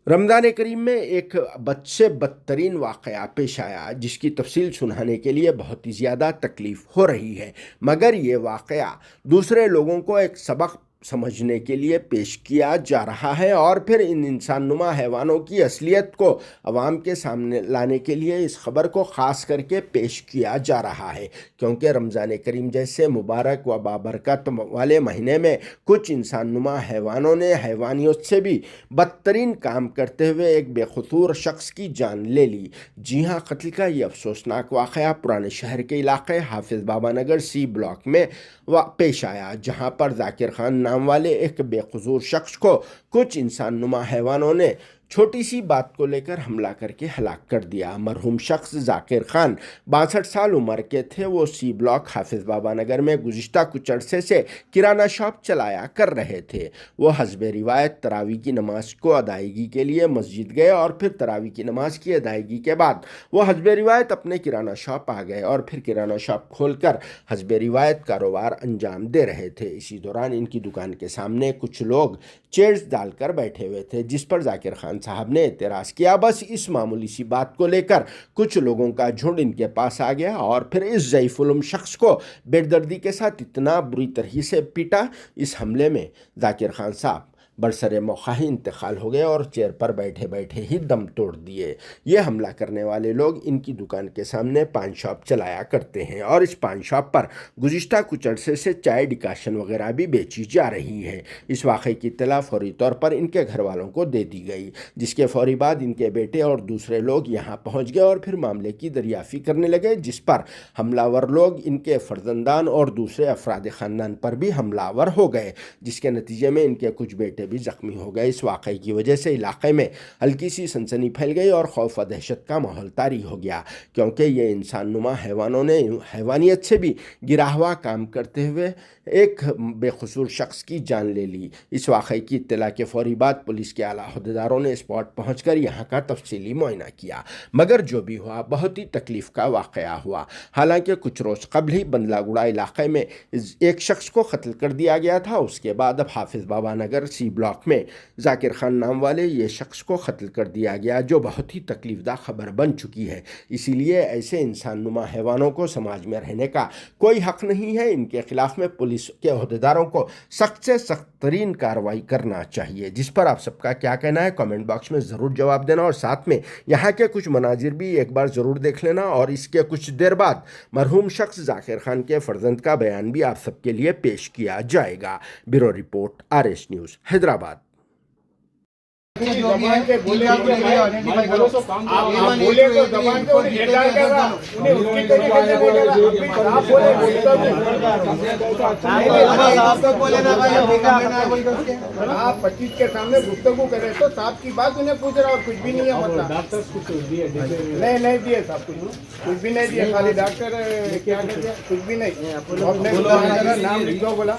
رمضان کریم میں ایک بد سے بدترین واقعہ پیش آیا جس کی تفصیل سنانے کے لیے بہت ہی زیادہ تکلیف ہو رہی ہے، مگر یہ واقعہ دوسرے لوگوں کو ایک سبق سمجھنے کے لیے پیش کیا جا رہا ہے اور پھر ان انسان نما حیوانوں کی اصلیت کو عوام کے سامنے لانے کے لیے اس خبر کو خاص کر کے پیش کیا جا رہا ہے، کیونکہ رمضان کریم جیسے مبارک و بابرکت والے مہینے میں کچھ انسان نما حیوانوں نے حیوانیت سے بھی بدترین کام کرتے ہوئے ایک بے قصور شخص کی جان لے لی۔ جی ہاں، قتل کا یہ افسوسناک واقعہ پرانے شہر کے علاقے حافظ بابا نگر سی بلاک میں پیش آیا، جہاں پر ذاکر خان نام والے ایک بے قصور شخص کو کچھ انسان نما حیوانوں نے چھوٹی سی بات کو لے کر حملہ کر کے ہلاک کر دیا۔ مرحوم شخص ذاکر خان 62 سال عمر کے تھے۔ وہ سی بلاک حافظ بابا نگر میں گزشتہ کچھ عرصے سے کرانہ شاپ چلایا کر رہے تھے۔ وہ حسب روایت تراویح کی نماز کو ادائیگی کے لیے مسجد گئے اور پھر تراویح کی نماز کی ادائیگی کے بعد وہ حسب روایت اپنے کرانہ شاپ آ گئے اور پھر کرانہ شاپ کھول کر حسب روایت کاروبار انجام دے رہے تھے۔ اسی دوران ان کی دکان کے سامنے کچھ لوگ چیئرز ڈال کر بیٹھے ہوئے تھے، جس پر ذاکر خان صاحب نے اعتراض کیا۔ بس اس معمولی سی بات کو لے کر کچھ لوگوں کا جھنڈ ان کے پاس آ گیا اور پھر اس ضعیف العلم شخص کو بے دردی کے ساتھ اتنا بری طرح سے پیٹا۔ اس حملے میں ذاکر خان صاحب برسر موقع ہی انتقال ہو گئے اور چیئر پر بیٹھے بیٹھے ہی دم توڑ دیے۔ یہ حملہ کرنے والے لوگ ان کی دکان کے سامنے پان شاپ چلایا کرتے ہیں اور اس پان شاپ پر گزشتہ کچھ عرصے سے چائے ڈکاشن وغیرہ بھی بیچی جا رہی ہے۔ اس واقعے کی اطلاع فوری طور پر ان کے گھر والوں کو دے دی گئی، جس کے فوری بعد ان کے بیٹے اور دوسرے لوگ یہاں پہنچ گئے اور پھر معاملے کی دریافتی کرنے لگے، جس پر حملہ ور لوگ ان کے فرزندان اور دوسرے افراد خاندان پر بھی حملہ ور ہو گئے، جس کے نتیجے میں ان کے کچھ بیٹے بھی زخمی ہو گئے۔ اس واقعے کی وجہ سے علاقے میں ہلکی سی سنسنی پھیل گئی اور خوف و دہشت کا ماحول طاری ہو گیا، کیونکہ یہ انسان نما حیوانوں نے حیوانیت سے بھی گرا ہوا کام کرتے ہوئے ایک بے قصور شخص کی جان لے لی۔ اس واقعے کی اطلاع کے فوری بعد پولیس کے اعلیٰ عہدیداروں نے اسپاٹ پہنچ کر یہاں کا تفصیلی معائنہ کیا، مگر جو بھی ہوا بہت ہی تکلیف کا واقعہ ہوا۔ حالانکہ کچھ روز قبل ہی بندلہ گڑا علاقے میں ایک شخص کو قتل کر دیا گیا تھا، اس کے بعد اب حافظ بابا نگر سی بلاک میں ذاکر خان نام والے یہ شخص کو قتل کر دیا گیا، جو بہت ہی تکلیف دہ خبر بن چکی ہے۔ اسی لیے ایسے انسان نما حیوانوں کو سماج میں رہنے کا کوئی حق نہیں ہے۔ ان کے خلاف میں پولیس کے عہدیداروں کو سخت سے سخت ترین کارروائی کرنا چاہیے، جس پر آپ سب کا کیا کہنا ہے کامنٹ باکس میں ضرور جواب دینا، اور ساتھ میں یہاں کے کچھ مناظر بھی ایک بار ضرور دیکھ لینا، اور اس کے کچھ دیر بعد مرحوم شخص ذاکر خان کے فرزند کا بیان بھی آپ سب کے لیے پیش کیا جائے گا۔ Bureau report RS news Hyderabad. آپ 25 کے سامنے گفتگو کرے تو صاحب کی بات انہیں پوچھ رہا اور کچھ بھی نہیں ہے، مطلب نہیں دیے صاحب، کچھ بھی نہیں دیے، خالی ڈاکٹر کیا کچھ بھی نہیں، نام لکھ دو بولا۔